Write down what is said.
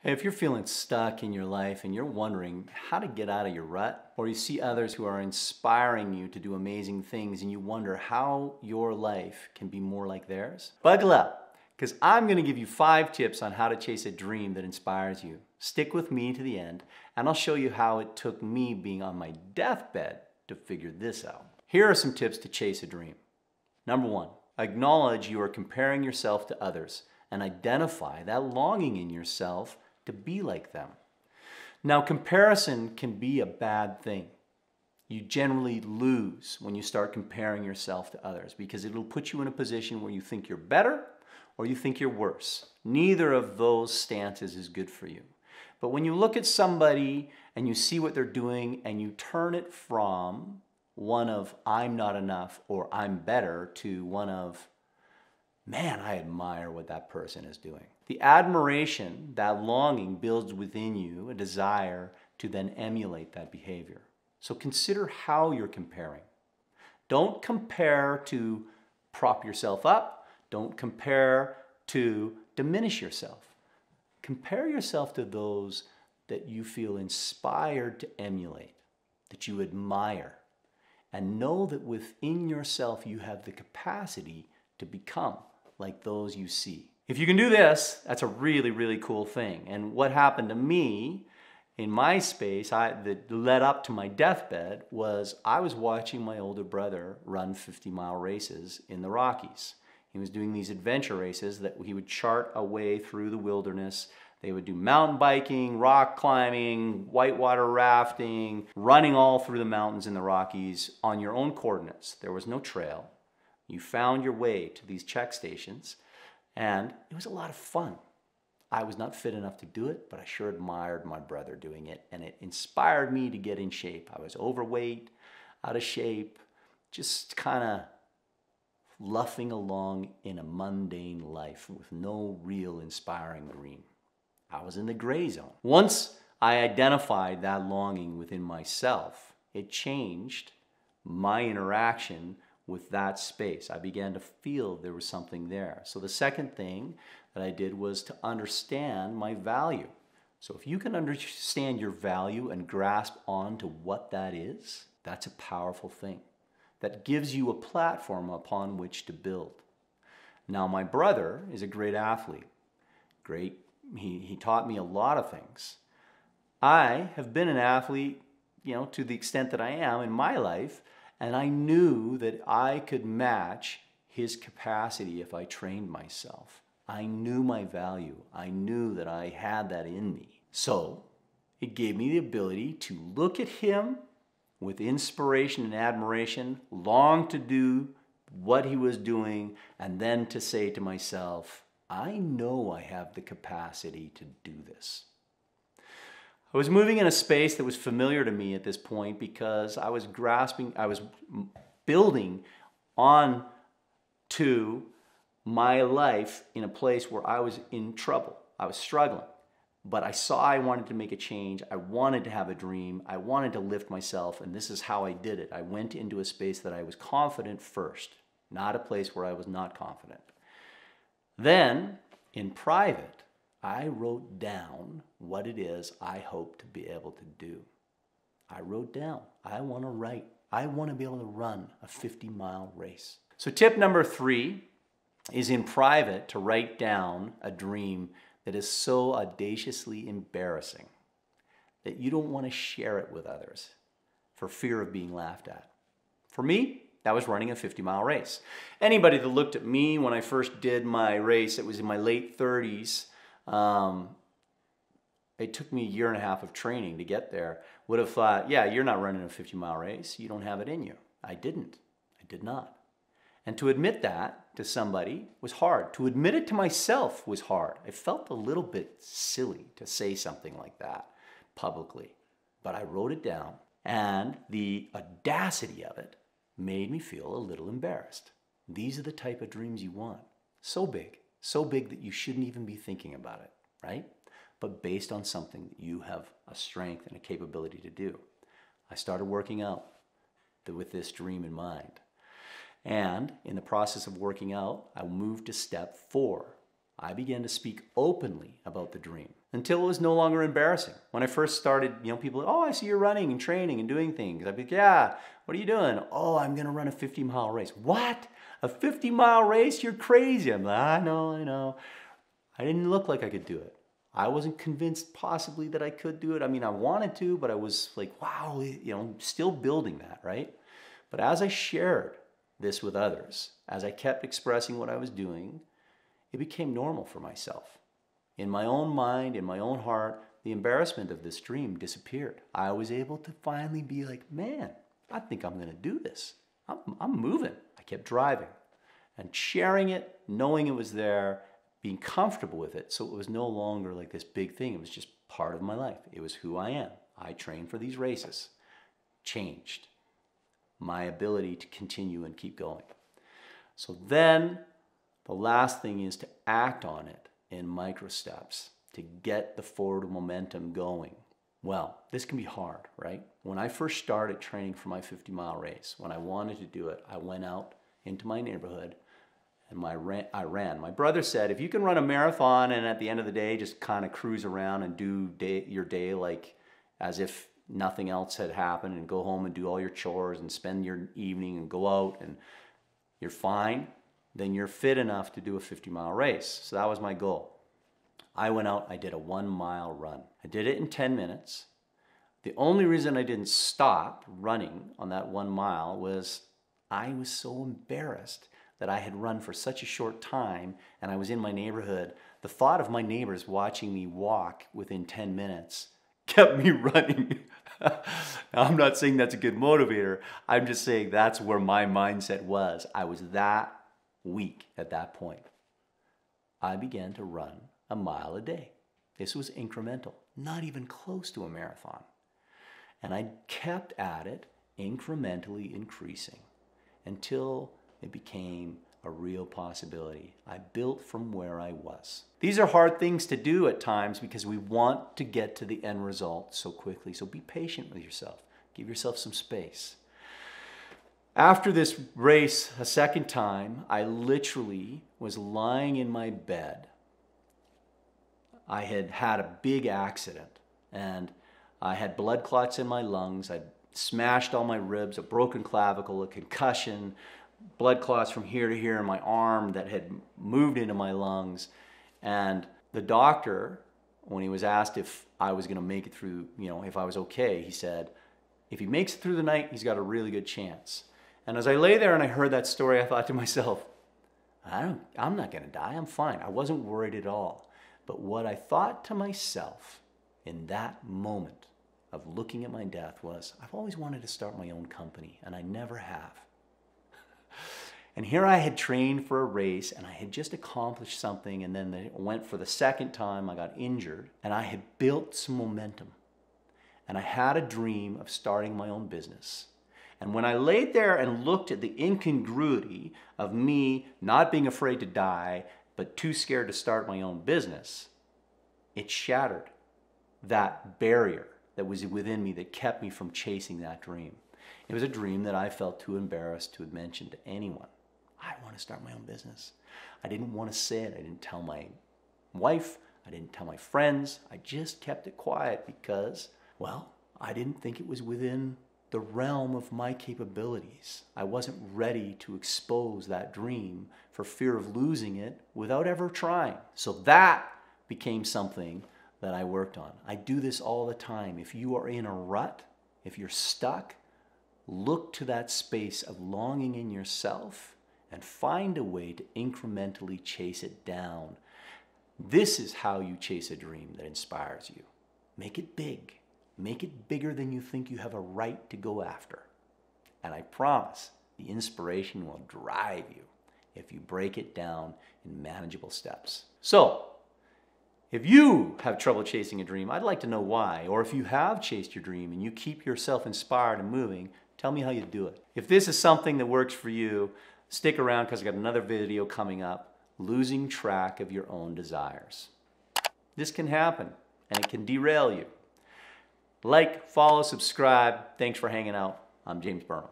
Hey, if you're feeling stuck in your life and you're wondering how to get out of your rut, or you see others who are inspiring you to do amazing things and you wonder how your life can be more like theirs, buckle up, because I'm going to give you 5 tips on how to chase a dream that inspires you. Stick with me to the end, and I'll show you how it took me being on my deathbed to figure this out. Here are some tips to chase a dream. Number 1, acknowledge you are comparing yourself to others and identify that longing in yourself to be like them. Now, comparison can be a bad thing. You generally lose when you start comparing yourself to others because it'll put you in a position where you think you're better or you think you're worse. Neither of those stances is good for you. But when you look at somebody and you see what they're doing and you turn it from one of I'm not enough or I'm better to one of man, I admire what that person is doing. The admiration, that longing builds within you a desire to then emulate that behavior. So consider how you're comparing. Don't compare to prop yourself up. Don't compare to diminish yourself. Compare yourself to those that you feel inspired to emulate, that you admire, and know that within yourself you have the capacity to become like those you see. If you can do this, that's a really, really cool thing. And what happened to me in my space that led up to my deathbed was I was watching my older brother run 50-mile races in the Rockies. He was doing these adventure races that he would chart a way through the wilderness. They would do mountain biking, rock climbing, whitewater rafting, running all through the mountains in the Rockies on your own coordinates. There was no trail. You found your way to these check stations, and it was a lot of fun. I was not fit enough to do it, but I sure admired my brother doing it, and it inspired me to get in shape. I was overweight, out of shape, just kind of luffing along in a mundane life with no real inspiring dream. I was in the gray zone. Once I identified that longing within myself, it changed my interaction with that space. I began to feel there was something there. So the second thing that I did was to understand my value. So if you can understand your value and grasp onto what that is, that's a powerful thing. That gives you a platform upon which to build. Now, my brother is a great athlete. Great. He taught me a lot of things. I have been an athlete, to the extent that I am in my life, and I knew that I could match his capacity if I trained myself. I knew my value. I knew that I had that in me. So it gave me the ability to look at him with inspiration and admiration, long to do what he was doing, and then to say to myself, I know I have the capacity to do this. I was moving in a space that was familiar to me at this point because I was building on to my life in a place where I was in trouble. I was struggling, but I saw I wanted to make a change. I wanted to have a dream. I wanted to lift myself, and this is how I did it. I went into a space that I was confident first, not a place where I was not confident. Then, in private, I wrote down what it is I hope to be able to do. I wrote down, I want to write. I want to be able to run a 50-mile race. So tip number 3 is in private to write down a dream that is so audaciously embarrassing that you don't want to share it with others for fear of being laughed at. For me, that was running a 50-mile race. Anybody that looked at me when I first did my race, it was in my late 30s, it took me 1.5 years of training to get there, would have thought, yeah, you're not running a 50-mile race. You don't have it in you. I didn't. I did not. And to admit that to somebody was hard. To admit it to myself was hard. I felt a little bit silly to say something like that publicly. But I wrote it down, and the audacity of it made me feel a little embarrassed. These are the type of dreams you want. So big that you shouldn't even be thinking about it, right? But based on something that you have a strength and a capability to do. I started working out with this dream in mind. And in the process of working out, I moved to step 4. I began to speak openly about the dream. until it was no longer embarrassing. When I first started, people, oh, I see you're running and training and doing things. I'd be like, yeah, what are you doing? Oh, I'm gonna run a 50-mile race. What? A 50-mile race? You're crazy. I'm like, I know. I didn't look like I could do it. I wasn't convinced possibly that I could do it. I mean, I wanted to, but I was like, wow, still building that, right? But as I shared this with others, as I kept expressing what I was doing, it became normal for myself. In my own mind, in my own heart, the embarrassment of this dream disappeared. I was able to finally be like, man, I think I'm gonna do this. I'm moving. I kept driving and sharing it, knowing it was there, being comfortable with it, so it was no longer like this big thing. It was just part of my life. It was who I am. I trained for these races. Changed my ability to continue and keep going. So then the last thing is to act on it in micro steps to get the forward momentum going. Well, this can be hard, right? When I first started training for my 50-mile race, when I wanted to do it, I went out into my neighborhood and I ran. My brother said, if you can run a marathon and at the end of the day just kind of cruise around and do your day like as if nothing else had happened and go home and do all your chores and spend your evening and go out and you're fine, then you're fit enough to do a 50-mile race. So that was my goal. I went out, I did a 1-mile run. I did it in 10 minutes. The only reason I didn't stop running on that 1 mile was I was so embarrassed that I had run for such a short time and I was in my neighborhood. The thought of my neighbors watching me walk within 10 minutes kept me running. Now, I'm not saying that's a good motivator. I'm just saying that's where my mindset was. I was that weak at that point. I began to run a mile a day. This was incremental, not even close to a marathon. And I kept at it, incrementally increasing until it became a real possibility. I built from where I was. These are hard things to do at times because we want to get to the end result so quickly. So be patient with yourself. Give yourself some space. After this race a second time, I literally was lying in my bed. I had had a big accident and I had blood clots in my lungs. I'd smashed all my ribs, a broken clavicle, a concussion, blood clots from here to here in my arm that had moved into my lungs. And the doctor, when he was asked if I was going to make it through, if I was okay, he said, if he makes it through the night, he's got a really good chance. And as I lay there and I heard that story, I thought to myself, I'm not going to die. I'm fine. I wasn't worried at all. But what I thought to myself in that moment of looking at my death was, I've always wanted to start my own company, and I never have. And here I had trained for a race, and I had just accomplished something, and then I went for the second time, I got injured, and I had built some momentum. And I had a dream of starting my own business. And when I laid there and looked at the incongruity of me not being afraid to die, but too scared to start my own business, it shattered that barrier that was within me that kept me from chasing that dream. It was a dream that I felt too embarrassed to mention to anyone. I want to start my own business. I didn't want to say it. I didn't tell my wife. I didn't tell my friends. I just kept it quiet because, well, I didn't think it was within the realm of my capabilities. I wasn't ready to expose that dream for fear of losing it without ever trying. So that became something that I worked on. I do this all the time. If you are in a rut, if you're stuck, look to that space of longing in yourself and find a way to incrementally chase it down. This is how you chase a dream that inspires you. Make it big. Make it bigger than you think you have a right to go after. And I promise the inspiration will drive you if you break it down in manageable steps. So, if you have trouble chasing a dream, I'd like to know why. Or if you have chased your dream and you keep yourself inspired and moving, tell me how you do it. If this is something that works for you, stick around because I've got another video coming up, losing track of your own desires. This can happen and it can derail you. Like, follow, subscribe. Thanks for hanging out. I'm James Burnham.